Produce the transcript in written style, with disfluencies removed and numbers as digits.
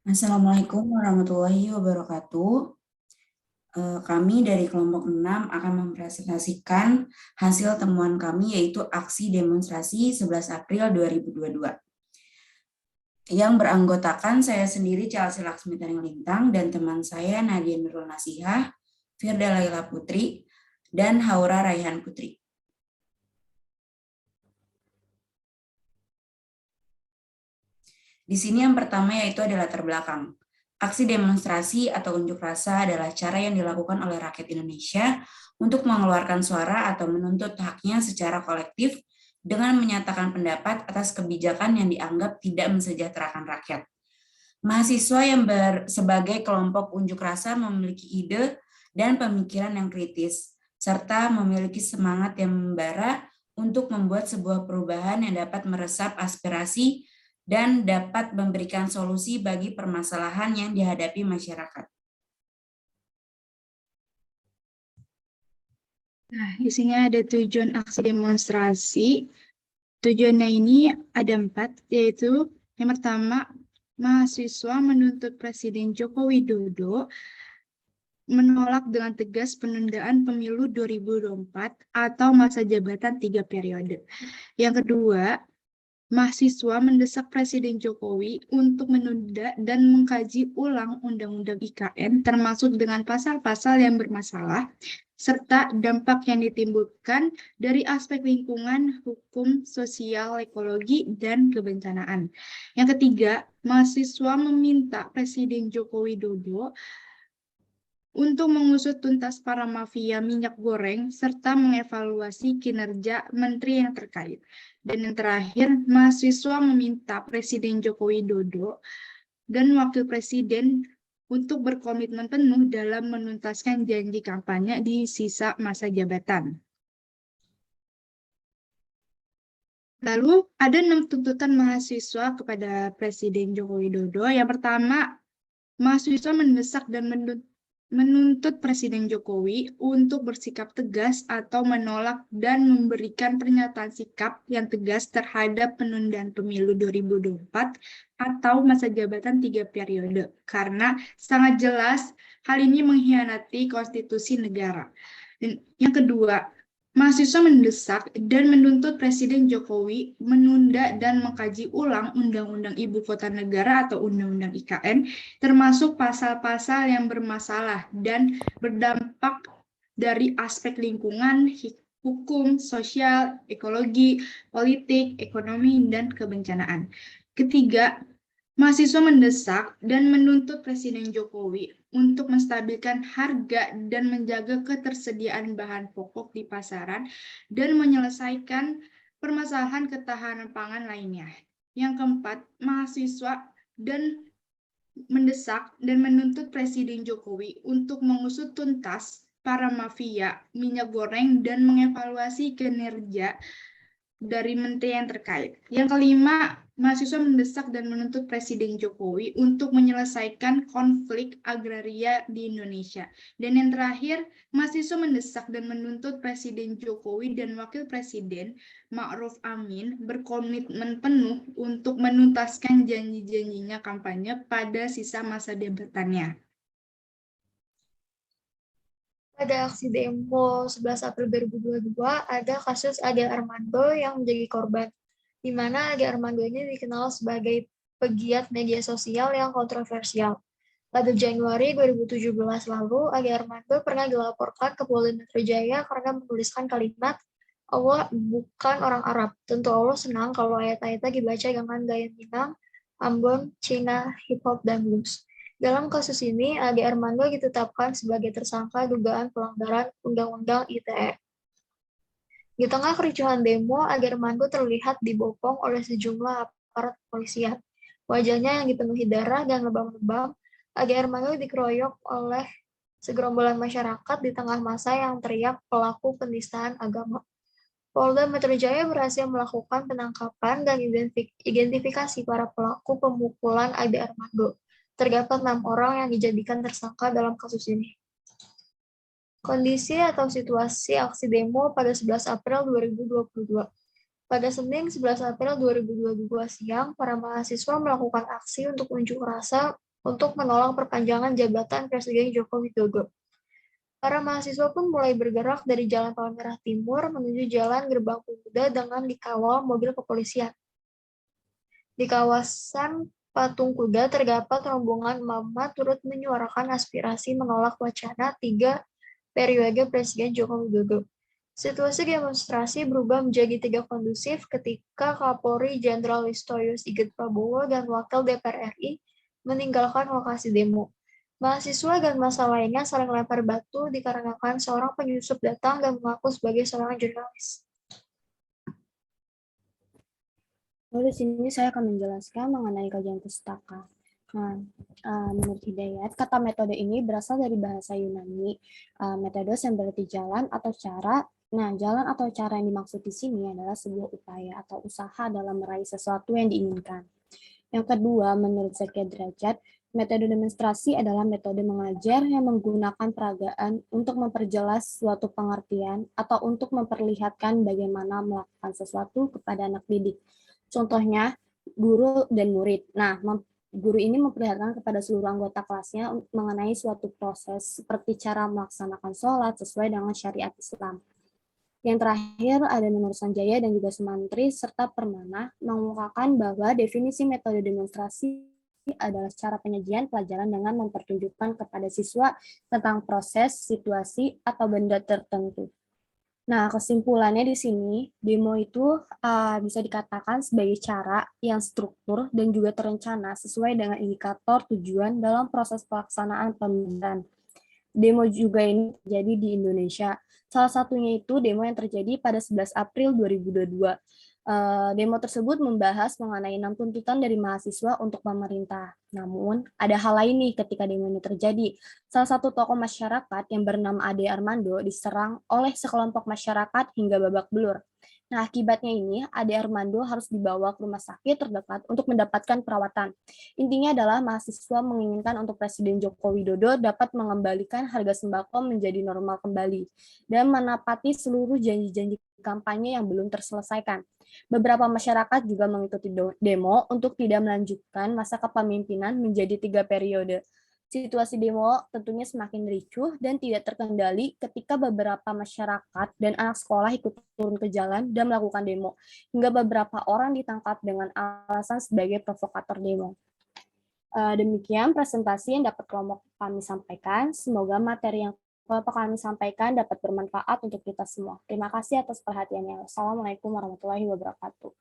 Assalamualaikum warahmatullahi wabarakatuh. Kami dari kelompok 6 akan mempresentasikan hasil temuan kami yaitu aksi demonstrasi 11 April 2022. Yang beranggotakan saya sendiri Chelsea Laksmi Taring Lintang dan teman saya Nadia Nurul Nasihah, Firda Laila Putri, dan Haura Raihan Putri. Di sini yang pertama yaitu adalah latar belakang. Aksi demonstrasi atau unjuk rasa adalah cara yang dilakukan oleh rakyat Indonesia untuk mengeluarkan suara atau menuntut haknya secara kolektif dengan menyatakan pendapat atas kebijakan yang dianggap tidak mensejahterakan rakyat. Mahasiswa yang sebagai kelompok unjuk rasa memiliki ide dan pemikiran yang kritis, serta memiliki semangat yang membara untuk membuat sebuah perubahan yang dapat meresap aspirasi dan dapat memberikan solusi bagi permasalahan yang dihadapi masyarakat. Nah, di sini ada tujuan aksi demonstrasi. Tujuannya ini ada 4, yaitu yang pertama, mahasiswa menuntut Presiden Joko Widodo menolak dengan tegas penundaan pemilu 2024 atau masa jabatan 3 periode. Yang kedua, mahasiswa mendesak Presiden Jokowi untuk menunda dan mengkaji ulang Undang-Undang IKN termasuk dengan pasal-pasal yang bermasalah serta dampak yang ditimbulkan dari aspek lingkungan, hukum, sosial, ekologi, dan kebencanaan. Yang ketiga, mahasiswa meminta Presiden Joko Widodo untuk mengusut tuntas para mafia minyak goreng serta mengevaluasi kinerja menteri yang terkait. Dan yang terakhir, mahasiswa meminta Presiden Joko Widodo dan Wakil Presiden untuk berkomitmen penuh dalam menuntaskan janji kampanye di sisa masa jabatan. Lalu, ada 6 tuntutan mahasiswa kepada Presiden Joko Widodo. Yang pertama, mahasiswa mendesak dan menuntut Presiden Jokowi untuk bersikap tegas atau menolak dan memberikan pernyataan sikap yang tegas terhadap penundaan pemilu 2024 atau masa jabatan 3 periode, karena sangat jelas hal ini mengkhianati konstitusi negara. Dan yang kedua, mahasiswa mendesak dan menuntut Presiden Jokowi menunda dan mengkaji ulang Undang-Undang Ibu Kota Negara atau Undang-Undang IKN, termasuk pasal-pasal yang bermasalah dan berdampak dari aspek lingkungan, hukum, sosial, ekologi, politik, ekonomi, dan kebencanaan. Ketiga, mahasiswa mendesak dan menuntut Presiden Jokowi untuk menstabilkan harga dan menjaga ketersediaan bahan pokok di pasaran dan menyelesaikan permasalahan ketahanan pangan lainnya. Yang keempat, mahasiswa mendesak dan menuntut Presiden Jokowi untuk mengusut tuntas para mafia minyak goreng dan mengevaluasi kinerja dari menteri yang terkait. Yang kelima, mahasiswa mendesak dan menuntut Presiden Jokowi untuk menyelesaikan konflik agraria di Indonesia. Dan yang terakhir, mahasiswa mendesak dan menuntut Presiden Jokowi dan Wakil Presiden Ma'ruf Amin berkomitmen penuh untuk menuntaskan janji-janjinya kampanye pada sisa masa jabatannya. Pada aksi demo 11 April 2022, ada kasus Ade Armando yang menjadi korban, di mana Ade Armando ini dikenal sebagai pegiat media sosial yang kontroversial. Pada Januari 2017 lalu, Ade Armando pernah dilaporkan ke Polda Metro Jaya karena menuliskan kalimat, "Allah bukan orang Arab. Tentu Allah senang kalau ayat-ayatnya dibaca dengan gaya Minang, Ambon, Cina, hip hop, dan blues." Dalam kasus ini, Ade Armando ditetapkan sebagai tersangka dugaan pelanggaran Undang-Undang ITE. Di tengah kericuhan demo, Ade Armando terlihat dibopong oleh sejumlah aparat kepolisian. Wajahnya yang dipenuhi darah dan lebam-lebam, Ade Armando dikeroyok oleh segerombolan masyarakat di tengah massa yang teriak pelaku penistaan agama. Polda Metro Jaya berhasil melakukan penangkapan dan identifikasi para pelaku pemukulan Ade Armando. Terdapat 6 orang yang dijadikan tersangka dalam kasus ini. Kondisi atau situasi aksi demo pada 11 April 2022. Pada Senin 11 April 2022 siang, para mahasiswa melakukan aksi untuk unjuk rasa untuk menolak perpanjangan jabatan Presiden Joko Widodo. Para mahasiswa pun mulai bergerak dari Jalan Palmerah Timur menuju Jalan Gerbang Pemuda dengan dikawal mobil kepolisian. Di kawasan Patung Kuda terdapat rombongan emak-emak turut menyuarakan aspirasi menolak wacana 3 periode Presiden Joko Widodo. Situasi demonstrasi berubah menjadi tidak kondusif ketika Kapolri Jenderal Listio Sigit Prabowo dan Wakil DPR RI meninggalkan lokasi demo. Mahasiswa dan massa lainnya saling lempar batu dikarenakan seorang penyusup datang dan mengaku sebagai seorang jurnalis. Lalu di sini saya akan menjelaskan mengenai kajian pustaka. Nah, menurut Hidayat, kata metode ini berasal dari bahasa Yunani. Metodos yang berarti jalan atau cara. Nah, jalan atau cara yang dimaksud di sini adalah sebuah upaya atau usaha dalam meraih sesuatu yang diinginkan. Yang kedua, menurut Zaki Derajat, metode demonstrasi adalah metode mengajar yang menggunakan peragaan untuk memperjelas suatu pengertian atau untuk memperlihatkan bagaimana melakukan sesuatu kepada anak didik. Contohnya, guru dan murid. Nah, guru ini memperlihatkan kepada seluruh anggota kelasnya mengenai suatu proses seperti cara melaksanakan sholat sesuai dengan syariat Islam. Yang terakhir ada Nur Sanjaya dan juga Sumantri serta Permana mengungkapkan bahwa definisi metode demonstrasi adalah cara penyajian pelajaran dengan mempertunjukkan kepada siswa tentang proses, situasi, atau benda tertentu. Nah, kesimpulannya di sini, demo itu bisa dikatakan sebagai cara yang struktur dan juga terencana sesuai dengan indikator tujuan dalam proses pelaksanaan pembelajaran. Demo juga ini terjadi di Indonesia. Salah satunya itu demo yang terjadi pada 11 April 2022. Demo tersebut membahas mengenai 6 tuntutan dari mahasiswa untuk pemerintah. Namun, ada hal lain nih ketika demo ini terjadi. Salah satu tokoh masyarakat yang bernama Ade Armando diserang oleh sekelompok masyarakat hingga babak belur. Nah, akibatnya ini, Ade Armando harus dibawa ke rumah sakit terdekat untuk mendapatkan perawatan. Intinya adalah mahasiswa menginginkan untuk Presiden Joko Widodo dapat mengembalikan harga sembako menjadi normal kembali dan menepati seluruh janji-janji kampanye yang belum terselesaikan. Beberapa masyarakat juga mengikuti demo untuk tidak melanjutkan masa kepemimpinan menjadi 3 periode. Situasi demo tentunya semakin ricuh dan tidak terkendali ketika beberapa masyarakat dan anak sekolah ikut turun ke jalan dan melakukan demo, hingga beberapa orang ditangkap dengan alasan sebagai provokator demo. Demikian presentasi yang dapat kelompok kami sampaikan. Semoga materi yang kelompok kami sampaikan dapat bermanfaat untuk kita semua. Terima kasih atas perhatiannya. Wassalamualaikum warahmatullahi wabarakatuh.